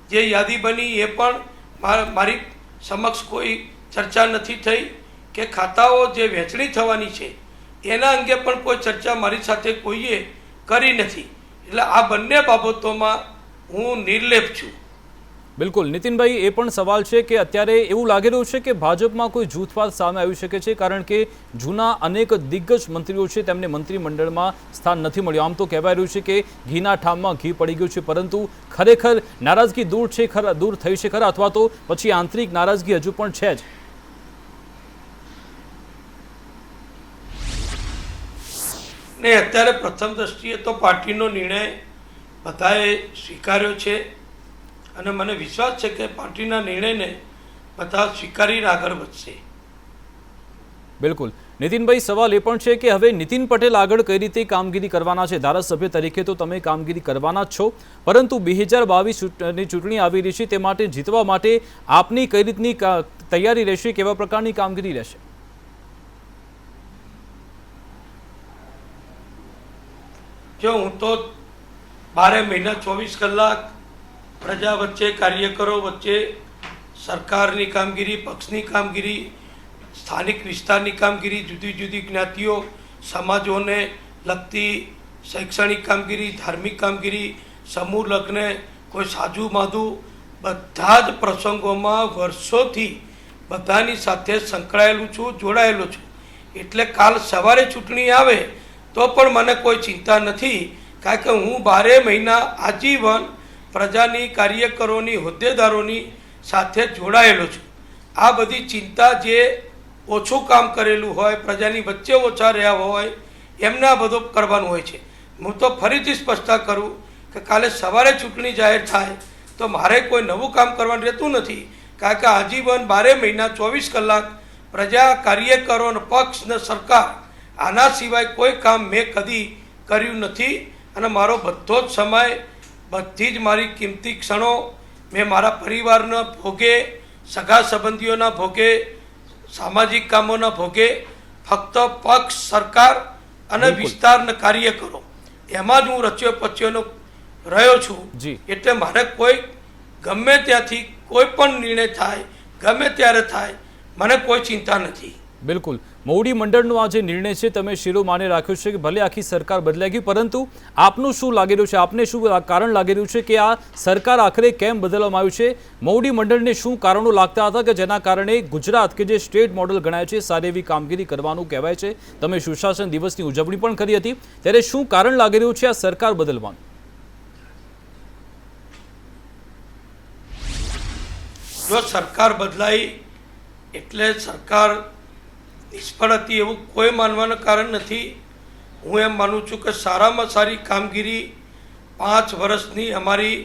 D: જે યાદી બની એ પણ મારી સમક્ષ કોઈ ચર્ચા નથી થઈ કે ખાતાઓ જે વહેંચણી થવાની છે એના અંગે પણ કોઈ ચર્ચા મારી સાથે કોઈએ કરી નથી. એટલે આ બંને બાબતોમાં હું નિર્લેપ છું.
B: બિલકુલ નીતિનભાઈ, એ પણ સવાલ છે કે અત્યારે એવું લાગી રહ્યું છે કે ભાજપમાં કોઈ જૂથવાદ સામે આવી શકે છે, કારણ કે જૂના અનેક દિગ્ગજ મંત્રીઓ છે તેમને મંત્રીમંડળમાં સ્થાન નથી મળ્યું. આમ તો કહેવાય રહ્યું છે કે ઘીના ઠામમાં ઘી પડી ગયું છે, પરંતુ ખરેખર નારાજગી દૂર થઈ છે ખરા, અથવા તો પછી આંતરિક નારાજગી હજુ પણ છે જ?
D: ને અત્યારે પ્રથમ દ્રષ્ટિએ તો પાર્ટીનો નિર્ણય બધાએ સ્વીકાર્યો છે અને મને વિશ્વાસ છે કે પાર્ટીના નિર્ણયને બધા સ્વીકારીને આગળ વધશે.
B: બિલકુલ નીતિનભાઈ, સવાલ એ પણ છે કે હવે નીતિન પટેલ આગળ કઈ રીતે કામગીરી કરવાના છે? ધારાસભ્ય તરીકે તો તમે કામગીરી કરવાના જ છો, પરંતુ 2022ની ચૂંટણી આવી રહી છે, તે માટે જીતવા માટે આપની કઈ રીતની તૈયારી રહેશે, કેવા પ્રકારની કામગીરી રહેશે?
D: જો હું તો 12 મહિના 24 કલાક પ્રજા વચ્ચે, કાર્યકરો વચ્ચે સરકારની કામગીરી, પક્ષની કામગીરી, સ્થાનિક વિસ્તારની કામગીરી, જુદી જુદી જ્ઞાતિઓ સમાજોને લગતી શૈક્ષણિક કામગીરી, ધાર્મિક કામગીરી, સમૂહ લગ્ન, કોઈ સાજુ માધું, બધા જ પ્રસંગોમાં વર્ષોથી બધાની સાથે સંકળાયેલું છું, જોડાયેલો છું. એટલે કાલ સવારે ચૂંટણી આવે તો પણ મને કોઈ ચિંતા નથી, કારણ કે હું 12 મહિના આજીવન પ્રજાની, કાર્યકરોની, હોદ્દેદારોની સાથે જોડાયેલો છું. આ બધી ચિંતા જે ઓછું કામ કરેલું હોય, પ્રજાની વચ્ચે ઓછા રહ્યા હોય, એમને આ બધું કરવાનું હોય છે. હું તો ફરીથી સ્પષ્ટતા કરું કે કાલે સવારે ચૂંટણી જાહેર થાય તો મારે કોઈ નવું કામ કરવાનું રહેતું નથી, કારણ કે આજીવન 12 મહિના 24 કલાક પ્રજા, કાર્યકરો, પક્ષ ને સરકાર, આના સિવાય કોઈ કામ મેં કદી કર્યું નથી. અને મારો બધો જ સમય, બધી જ મારી કિંમતી ક્ષણો મેં મારા પરિવારના ભોગે, સગા સંબંધીઓના ભોગે, સામાજિક કામોના ભોગે ફક્ત પક્ષ, સરકાર અને વિસ્તારના કાર્યકરો એમાં જ હું રચ્યો પચ્યોનો રહ્યો છું. એટલે મારે કોઈ ગમે ત્યાંથી કોઈ પણ નિર્ણય થાય, ગમે ત્યારે થાય, મને કોઈ ચિંતા નથી.
B: બિલકુલ, મોવડી મંડળનો આ જે નિર્ણય છે તમે શિરોમાને રાખ્યો છે કે ભલે આખી સરકાર બદલાઈ ગઈ, પરંતુ આપનું શું લાગી રહ્યું છે, આપને શું કારણ લાગી રહ્યું છે કે આ સરકાર આખરે કેમ બદલવામાં આવ્યું છે? મોવડી મંડળને શું કારણો લાગતા હતા કે જેના કારણે ગુજરાત, કે જે સ્ટેટ મોડલ ગણાય છે, સારી એવી કામગીરી કરવાનું કહેવાય છે, તમે સુશાસન દિવસની ઉજવણી પણ કરી હતી, ત્યારે શું કારણ લાગી રહ્યું છે આ સરકાર બદલવાનું?
D: જો સરકાર બદલાઈ એટલે સરકાર નિષ્ફળ હતી એવું કોઈ માનવાનું કારણ નથી. હું એમ માનું છું કે સારામાં સારી કામગીરી 5 વર્ષની અમારી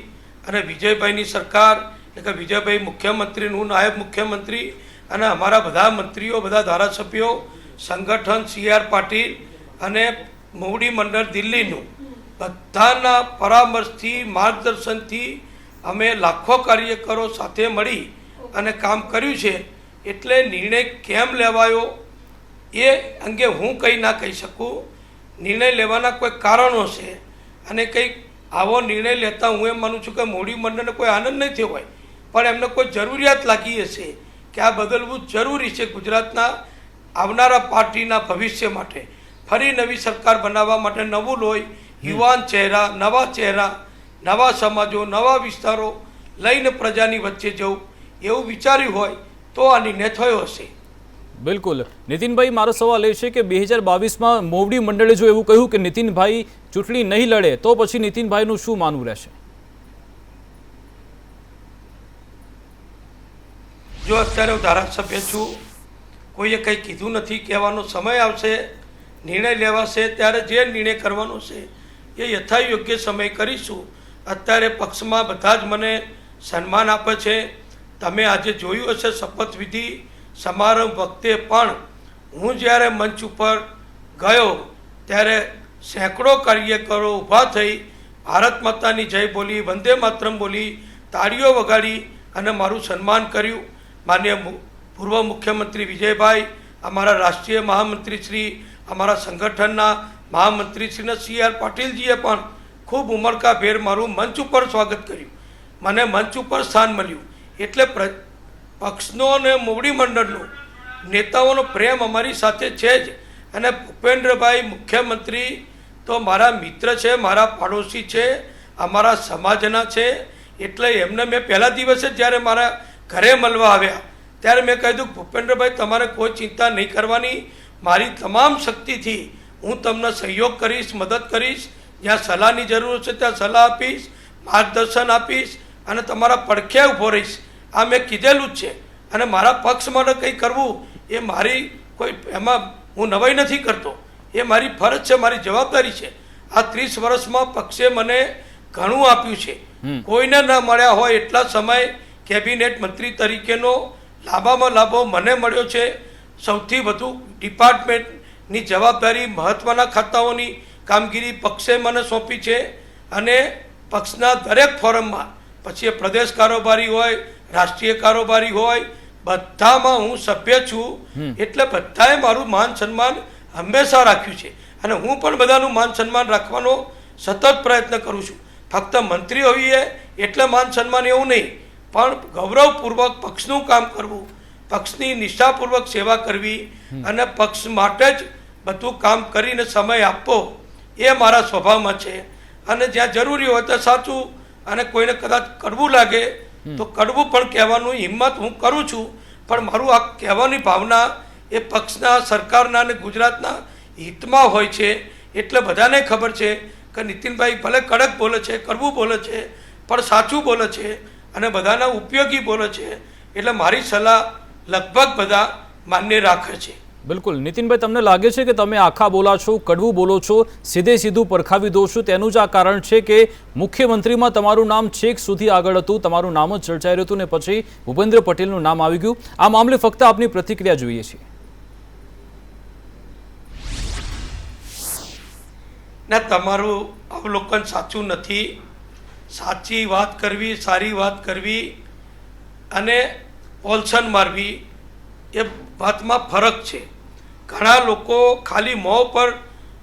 D: અને વિજયભાઈની સરકાર, એટલે કે વિજયભાઈ મુખ્યમંત્રી, હું નાયબ મુખ્યમંત્રી, અને અમારા બધા મંત્રીઓ, બધા ધારાસભ્યો, સંગઠન, CR પાટીલ અને મોવડી મંડળ દિલ્હીનું, બધાના પરામર્શથી, માર્ગદર્શનથી અમે લાખો કાર્યકરો સાથે મળી અને કામ કર્યું છે. એટલે નિર્ણય કેમ લેવાયો એ અંગે હું કંઈ ના કહી શકું. નિર્ણય લેવાના કોઈ કારણો છે, અને કંઈક આવો નિર્ણય લેતા હું એમ માનું છું કે મોવડી મંડળને કોઈ આનંદ નહીં થયો હોય, પણ એમને કોઈ જરૂરિયાત લાગી હશે કે આ બદલવું જરૂરી છે ગુજરાતના આવનારા પાર્ટીના ભવિષ્ય માટે, ફરી નવી સરકાર બનાવવા માટે નવું લોહી, યુવાન ચહેરા, નવા સમાજો, નવા વિસ્તારો લઈને પ્રજાની વચ્ચે જવું એવું વિચાર્યું હોય તો આ નિર્ણય થયો હશે.
B: બિલકુલ નીતિનભાઈ, મારો સવાલ એ છે કે 2022માં મોવડી મંડળે જો એવું કહ્યું કે નીતિનભાઈ ચૂંટણી નહીં લડે, તો પછી નીતિનભાઈનું શું માનવું રહેશે?
D: જો અત્યારે હું ધારાસભ્ય છું, કોઈએ કંઈ કીધું નથી, કહેવાનો સમય આવશે, નિર્ણય લેવાશે, ત્યારે જે નિર્ણય કરવાનો છે એ યથાયોગ્ય સમય કરીશું. અત્યારે પક્ષમાં બધા જ મને સન્માન આપે છે. તમે આજે જોયું હશે શપથવિધિ સમારંભ વખતે પણ હું જ્યારે મંચ ઉપર ગયો ત્યારે સેંકડો કાર્યકરો ઊભા થઈ ભારત માતાની જય બોલી, વંદે માતરમ બોલી, તાળીઓ વગાડી અને મારું સન્માન કર્યું. માનનીય પૂર્વ મુખ્યમંત્રી વિજયભાઈ, અમારા રાષ્ટ્રીય મહામંત્રી શ્રી, અમારા સંગઠનના મહામંત્રી શ્રી CR પાટીલજીએ પણ ખૂબ ઉમળકાભેર મારું મંચ ઉપર સ્વાગત કર્યું. મને મંચ ઉપર સ્થાન મળ્યું. એટલે પક્ષનો અને મોવડી મંડળનો નેતાઓનો પ્રેમ અમારી સાથે છે જ. અને ભૂપેન્દ્રભાઈ મુખ્યમંત્રી તો મારા મિત્ર છે, મારા પાડોશી છે, અમારા સમાજના છે, એટલે એમને મેં પહેલા દિવસે જ જ્યારે મારા ઘરે મળવા આવ્યા ત્યારે મેં કહ્યું કે ભૂપેન્દ્રભાઈ તમારે કોઈ ચિંતા નહીં કરવાની, મારી તમામ શક્તિથી હું તમને સહયોગ કરીશ, મદદ કરીશ, જ્યાં સલાહની જરૂર છે ત્યાં સલાહ આપીશ, માર્ગદર્શન આપીશ અને તમારા પડખે ઊભો રહીશ. આ મેં કીધેલું જ છે. અને મારા પક્ષ માટે કંઈ કરવું એ મારી કોઈ એમાં હું નવાઈ નથી કરતો, એ મારી ફરજ છે, મારી જવાબદારી છે. આ 30 વર્ષમાં પક્ષે મને ઘણું આપ્યું છે. કોઈને ન મળ્યા હોય એટલા સમય કેબિનેટ મંત્રી તરીકેનો લાંબામાં લાંબો મને મળ્યો છે. સૌથી વધુ ડિપાર્ટમેન્ટની જવાબદારી, મહત્ત્વના ખાતાઓની કામગીરી પક્ષે મને સોંપી છે અને પક્ષના દરેક ફોરમમાં, પછી એ પ્રદેશ કારોબારી હોય, રાષ્ટ્રીય કારોબારી હોય, બધામાં હું સભ્ય છું. એટલે બધાએ મારું માન સન્માન હંમેશા રાખ્યું છે અને હું પણ બધાનું માન સન્માન રાખવાનો સતત પ્રયત્ન કરું છું. ફક્ત મંત્રી હોઈએ એટલે માન સન્માન એવું નહીં, પણ ગૌરવપૂર્વક પક્ષનું કામ કરવું, પક્ષની નિષ્ઠાપૂર્વક સેવા કરવી અને પક્ષ માટે જ બધું કામ કરીને સમય આપવો એ મારા સ્વભાવમાં છે. અને જ્યાં જરૂરી હોય તો સાચું, અને કોઈને કદાચ કડવું લાગે તો કડવું પણ કહેવાનું હિંમત હું કરું છું. પણ મારું આ કહેવાની ભાવના એ પક્ષના, સરકારના અને ગુજરાતના હિતમાં હોય છે. એટલે બધાને ખબર છે કે નીતિનભાઈ ભલે કડક બોલે છે, કડવું બોલે છે, પણ સાચું બોલે છે અને બધાના ઉપયોગી બોલે છે. એટલે મારી સલાહ લગભગ બધા માન્ય રાખે છે.
B: બિલકુલ. નીતિનભાઈ, તમને લાગે છે કે તમે આખા બોલા છો, કડવું બોલો છો, સીધે સીધું પરખાવી દો છો? તેનું જ આ કારણ છે કે મુખ્યમંત્રીમાં તમારું નામ છેક સુધી આગળ હતું, તમારું નામ જ ચર્ચાઈ રહ્યું હતું ને પછી ભૂપેન્દ્ર પટેલનું નામ આવી ગયું. આ મામલે ફક્ત આપની પ્રતિક્રિયા જોઈએ છીએ.
D: ના, તમારું અવલોકન સાચું નથી. સાચી વાત કરવી, સારી વાત કરવી અને પોલસન મારવી એ વાતમાં ફરક છે. ઘણા લોકો ખાલી મોં પર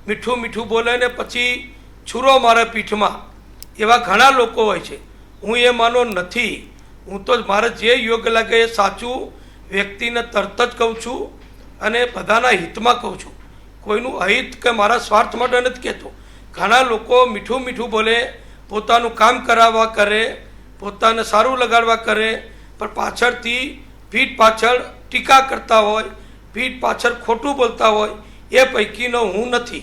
D: મીઠું મીઠું બોલે ને પછી છૂરો મારે પીઠમાં, એવા ઘણા લોકો હોય છે. હું એ માનો નથી. હું તો મારે જે યોગ્ય લાગે એ સાચું વ્યક્તિને તરત જ કહું છું અને બધાના હિતમાં કહું છું. કોઈનું અહિત કે મારા સ્વાર્થ માટે નથી કહેતો. ઘણા લોકો મીઠું મીઠું બોલે, પોતાનું કામ કરાવવા કરે, પોતાને સારું લગાડવા કરે, પણ પાછળથી પીઠ પાછળ ટીકા કરતા હોય, પીઠ પાછળ ખોટું બોલતા હોય, એ પૈકીનો હું નથી.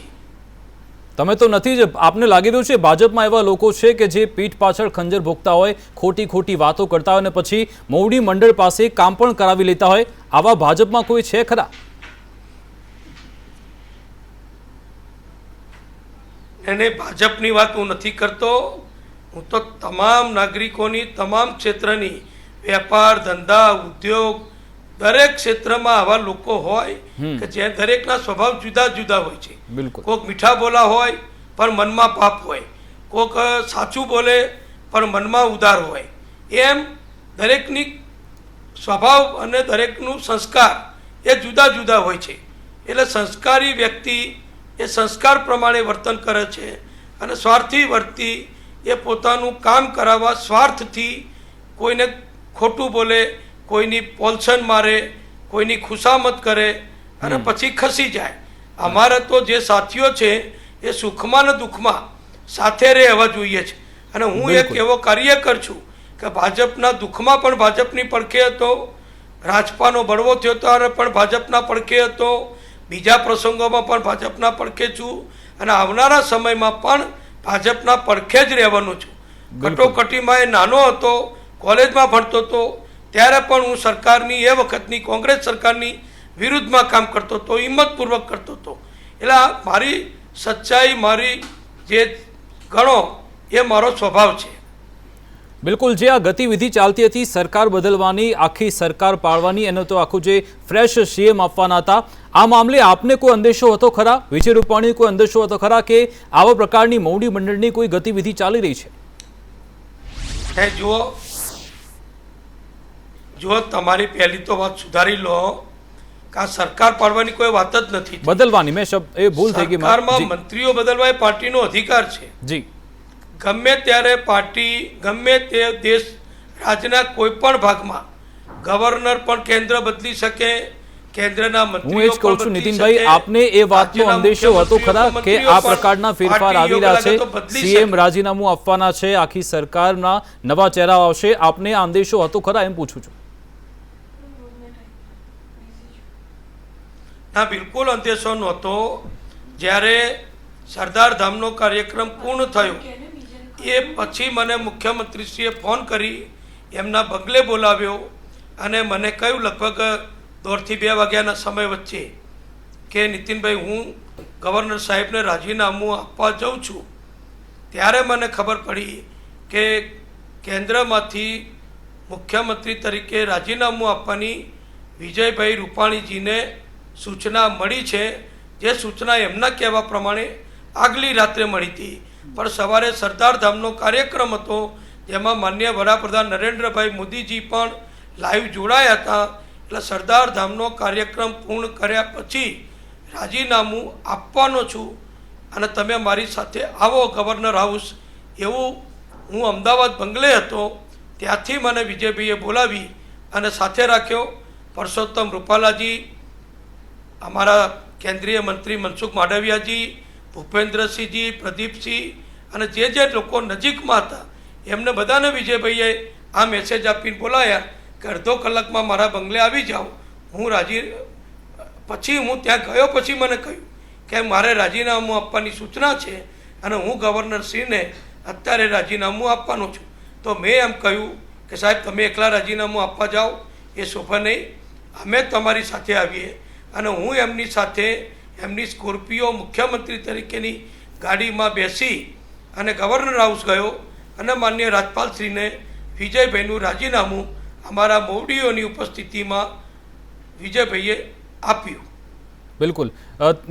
B: તમે તો નથી જ. આપને લાગી રહ્યું છે ભાજપમાં એવા લોકો છે કે જે પીઠ પાછળ ખંજર ભોગતા હોય, ખોટી ખોટી વાતો કરતા હોય અને પછી મોવડી મંડળ પાસે કામ પણ કરાવી લેતા હોય? આવા ભાજપમાં કોઈ છે ખરા?
D: એને ભાજપની વાત હું નથી કરતો. હું તો તમામ નાગરિકોની, તમામ ક્ષેત્રની, વેપાર, ધંધા, ઉદ્યોગ, દરેક ક્ષેત્રમાં આવા લોકો હોય કે જે દરેકના સ્વભાવ જુદા જુદા હોય છે. કોઈક મીઠા બોલા હોય પણ મનમાં પાપ હોય, કોઈક સાચું બોલે પણ મનમાં ઉદાર હોય. એમ દરેકની સ્વભાવ અને દરેકનું સંસ્કાર એ જુદા જુદા હોય છે. એટલે સંસ્કારી વ્યક્તિ એ સંસ્કાર પ્રમાણે વર્તન કરે છે અને સ્વાર્થી વ્યક્તિ એ પોતાનું કામ કરાવવા સ્વાર્થથી કોઈને ખોટું બોલે, કોઈની પોલસન મારે, કોઈની ખુશામત કરે અને પછી ખસી જાય. અમારે તો જે સાથીઓ છે એ સુખમાં ને દુઃખમાં સાથે રહેવા જોઈએ છે. અને હું એક એવો કાર્યકર છું કે ભાજપના દુઃખમાં પણ ભાજપની પડખે હતો, રાજપાનો બળવો થયો ત્યારે પણ ભાજપના પડખે હતો, બીજા પ્રસંગોમાં પણ ભાજપના પડખે છું અને આવનારા સમયમાં પણ ભાજપના પડખે જ રહેવાનો છું. કટોકટીમાં એ નાનો હતો, કોલેજમાં ભણતો હતો ત્યારે પણ હું સરકારની, એ વખતની કોંગ્રેસ સરકારની વિરુદ્ધમાં કામ કરતો હતો, હિંમતપૂર્વક કરતો હતો. એટલે મારી સચ્ચાઈ, મારી જે ગણો એ મારો સ્વભાવ છે.
B: બિલકુલ. જે આ ગતિવિધિ ચાલતી હતી સરકાર બદલવાની, આખી સરકાર પાડવાની, એનો તો આખું જે ફ્રેશ સીએમ આપવાના હતા, આ મામલે આપને કોઈ અંદેશો હતો ખરા? વિજય રૂપાણી કોઈ અંદેશો હતો ખરા કે આવા પ્રકારની મોવડી મંડળની કોઈ ગતિવિધિ ચાલી રહી છે?
D: જો તમારી પહેલી તો વાત સુધારી લો કે આ સરકાર પાડવાની કોઈ વાત જ નથી,
B: બદલવાની. મેં શબ્દ એ ભૂલ થઈ ગઈ.
D: સરકારમાં મંત્રીઓ બદલવા એ પાર્ટીનો અધિકાર છે.
B: જી.
D: ગમે ત્યારે પાર્ટી, ગમે તે દેશ રાજ્યના કોઈ પણ ભાગમાં ગવર્નર પણ કેન્દ્ર બદલી શકે, કેન્દ્રના
B: હું એ
D: મંત્રીઓ
B: જ કહું છું
D: પણ બદલી
B: નીતિનભાઈ,
D: શકે,
B: આપને એ વાતનો
D: રાજ્યના
B: અંદેશો હતો
D: મુખ્યમંત્રીઓ
B: ખરા
D: પણ
B: કે
D: મંત્રીઓ
B: આ
D: પણ
B: પ્રકારના ફેરફાર
D: પાર્ટી
B: આવી
D: યોગ
B: રહ્યા છે,
D: લાગે તો બદલી
B: સીએમ
D: શકે.
B: રાજીનામું આપવાના છે, આખી સરકારના નવા ચહેરા આવશે, આપને આ અંદેશો હતો ખરા, એમ પૂછું છું.
D: ના, બિલકુલ અંદેશો નહોતો. જ્યારે સરદાર ધામનો કાર્યક્રમ પૂર્ણ થયો એ પછી મને મુખ્યમંત્રીશ્રીએ ફોન કરી, એમના બંગલે બોલાવ્યો અને મને કહ્યું લગભગ 1:30 થી 2 વાગ્યાના સમય વચ્ચે કે નીતિનભાઈ, હું ગવર્નર સાહેબને રાજીનામું આપવા જાઉં છું. ત્યારે મને ખબર પડી કે કેન્દ્રમાંથી મુખ્યમંત્રી તરીકે રાજીનામું આપવાની વિજયભાઈ રૂપાણીજીને સૂચના મળી છે. જે સૂચના એમના કહેવા પ્રમાણે આગલી રાત્રે મળી હતી, પણ સવારે સરદાર ધામનો કાર્યક્રમ હતો જેમાં માનનીય વડાપ્રધાન નરેન્દ્રભાઈ મોદીજી પણ લાઈવ જોડાયા હતા. એટલે સરદાર ધામનો કાર્યક્રમ પૂર્ણ કર્યા પછી રાજીનામું આપવાનો છું અને તમે મારી સાથે આવો ગવર્નર હાઉસ, એવું હું અમદાવાદ બંગલે હતો. ત્યાંથી મને વિજયભાઈએ બોલાવી અને સાથે રાખ્યો. પરસોત્તમ રૂપાલાજી, અમારા કેન્દ્રીય મંત્રી મનસુખ માંડવિયાજી, ભૂપેન્દ્રસિંહજી, પ્રદીપસિંહ અને જે લોકો નજીકમાં હતા એમને બધાને વિજયભાઈએ આ મેસેજ આપીને બોલાયા કે અડધો કલાકમાં મારા બંગલે આવી જાઓ. પછી હું ત્યાં ગયો પછી મને કહ્યું કે મારે રાજીનામું આપવાની સૂચના છે અને હું ગવર્નરશ્રીને અત્યારે રાજીનામું આપવાનો છું. તો મેં એમ કહ્યું કે સાહેબ, તમે એકલા રાજીનામું આપવા જાઓ એ શોભા નહીં, અમે તમારી સાથે આવીએ. અને હું એમની સાથે એમની સ્કોર્પિયો મુખ્યમંત્રી તરીકેની ગાડીમાં બેસી અને ગવર્નર હાઉસ ગયો અને માનનીય રાજપાલશ્રીને વિજયભાઈનું રાજીનામું અમારા મોવડીઓની ઉપસ્થિતિમાં વિજયભાઈએ આપ્યું.
B: બિલકુલ.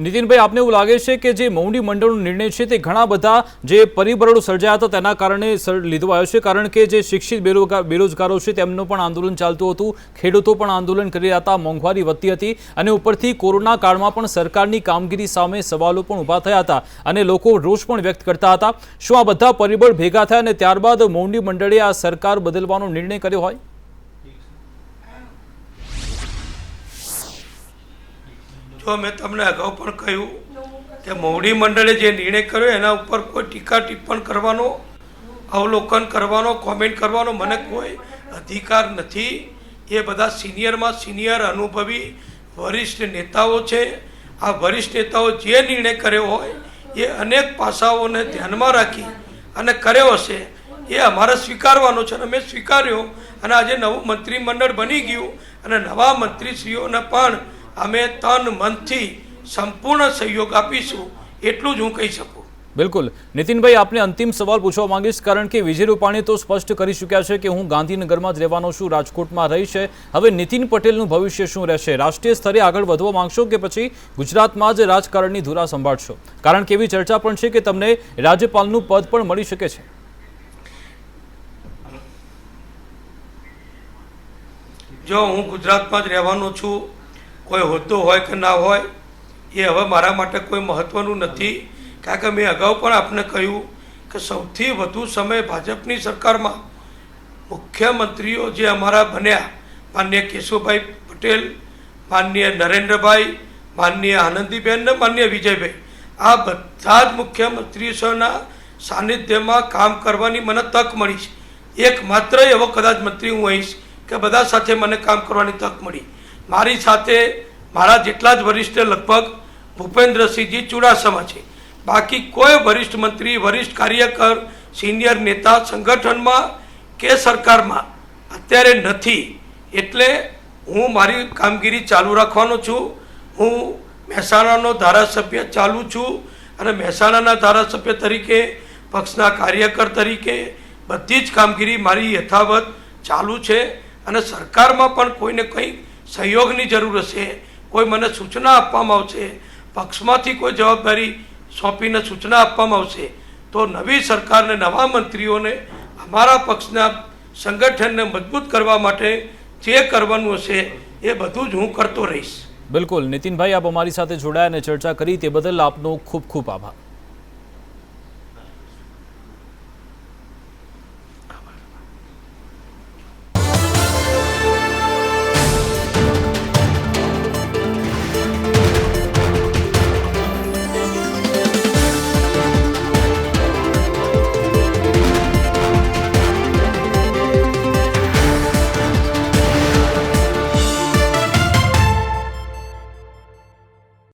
B: નીતિનભાઈ, આપને એવું લાગે છે કે જે મૌની મંડળનો નિર્ણય છે તે ઘણા બધા જે પરિબળો સર્જાયા હતા તેના કારણે લીધો આવ્યો છે? કારણ કે જે શિક્ષિત બેરોજગારો છે તેમનું પણ આંદોલન ચાલતું હતું, ખેડૂતો પણ આંદોલન કરી રહ્યા હતા, મોંઘવારી વધતી હતી અને ઉપરથી કોરોના કાળમાં પણ સરકારની કામગીરી સામે સવાલો પણ ઊભા થયા હતા અને લોકો રોષ પણ વ્યક્ત કરતા હતા. શું આ બધા પરિબળ ભેગા થયા અને ત્યારબાદ મૌની મંડળે આ સરકાર બદલવાનો નિર્ણય કર્યો હોય?
D: જો મેં તમને અગાઉ પણ કહ્યું કે મોવડી મંડળે જે નિર્ણય કર્યો એના ઉપર કોઈ ટીકા ટિપ્પણ કરવાનો, અવલોકન કરવાનો, કોમેન્ટ કરવાનો મને કોઈ અધિકાર નથી. એ બધા સિનિયરમાં સિનિયર અનુભવી વરિષ્ઠ નેતાઓ છે. આ વરિષ્ઠ નેતાઓ જે નિર્ણય કર્યો હોય એ અનેક પાસાઓને ધ્યાનમાં રાખી અને કર્યો હશે, એ અમારે સ્વીકારવાનો છે અને મેં સ્વીકાર્યો. અને આજે નવું મંત્રીમંડળ બની ગયું અને નવા મંત્રીશ્રીઓને પણ અમે તન મનથી સંપૂર્ણ સહયોગ આપીશું, એટલું જ હું કહી શકું.
B: બિલકુલ. નીતિનભાઈ, આપને અંતિમ સવાલ પૂછવા માંગીશ, કારણ કે વિજય રૂપાણી તો સ્પષ્ટ કરી ચૂક્યા છે કે હું ગાંધીનગરમાં જ રહેવાનો છું, રાજકોટમાં રહીશ. હવે નીતિન પટેલનું ભવિષ્ય શું રહેશે? રાષ્ટ્રીય સ્તરે આગળ વધવા માંગશો કે પછી ગુજરાતમાં જ રાજકારણની ધુરા સંભાળશો? કારણ કે એવી ચર્ચા પણ છે કે તમને રાજ્યપાલનું પદ પણ મળી શકે છે.
D: જો હું ગુજરાતમાં જ રહેવાનો છું, કોઈ હોદ્દો હોય કે ના હોય એ હવે મારા માટે કોઈ મહત્ત્વનું નથી. કારણ કે મેં અગાઉ પણ આપને કહ્યું કે સૌથી વધુ સમય ભાજપની સરકારમાં મુખ્યમંત્રીઓ જે અમારા બન્યા, માનનીય કેશુભાઈ પટેલ, માનનીય નરેન્દ્રભાઈ, માનનીય આનંદીબેન ને માનનીય વિજયભાઈ, આ બધા જ મુખ્યમંત્રીઓના સાનિધ્યમાં કામ કરવાની મને તક મળી છે. એકમાત્ર એવો કદાચ મંત્રી હું હોઈશ કે બધા સાથે મને કામ કરવાની તક મળી. મારી સાથે મારા જેટલા જ વરિષ્ઠ લગભગ ભૂપેન્દ્રસિંહજી ચુડાસમા છે. બાકી કોઈ વરિષ્ઠ મંત્રી, વરિષ્ઠ કાર્યકર, સિનિયર નેતા સંગઠનમાં કે સરકારમાં અત્યારે નથી. એટલે હું મારી કામગીરી ચાલુ રાખવાનો છું. હું મહેસાણાનો ધારાસભ્ય ચાલુ છું અને મહેસાણાના ધારાસભ્ય તરીકે, પક્ષના કાર્યકર તરીકે બધી જ કામગીરી મારી યથાવત ચાલુ છે. અને સરકારમાં પણ કોઈને કંઈ સહયોગની જરૂર હશે, કોઈ મને સૂચના આપવામાં આવશે, પક્ષમાંથી કોઈ જવાબદારી સોંપીને સૂચના આપવામાં આવશે, તો નવી સરકારને, નવા મંત્રીઓને અમારા પક્ષના સંગઠનને મજબૂત કરવા માટે જે કરવાનું હશે એ બધું જ હું કરતો રહીશ.
B: બિલકુલ. નીતિનભાઈ, આપ અમારી સાથે જોડાયા અને ચર્ચા કરી તે બદલ આપનો ખૂબ ખૂબ આભાર.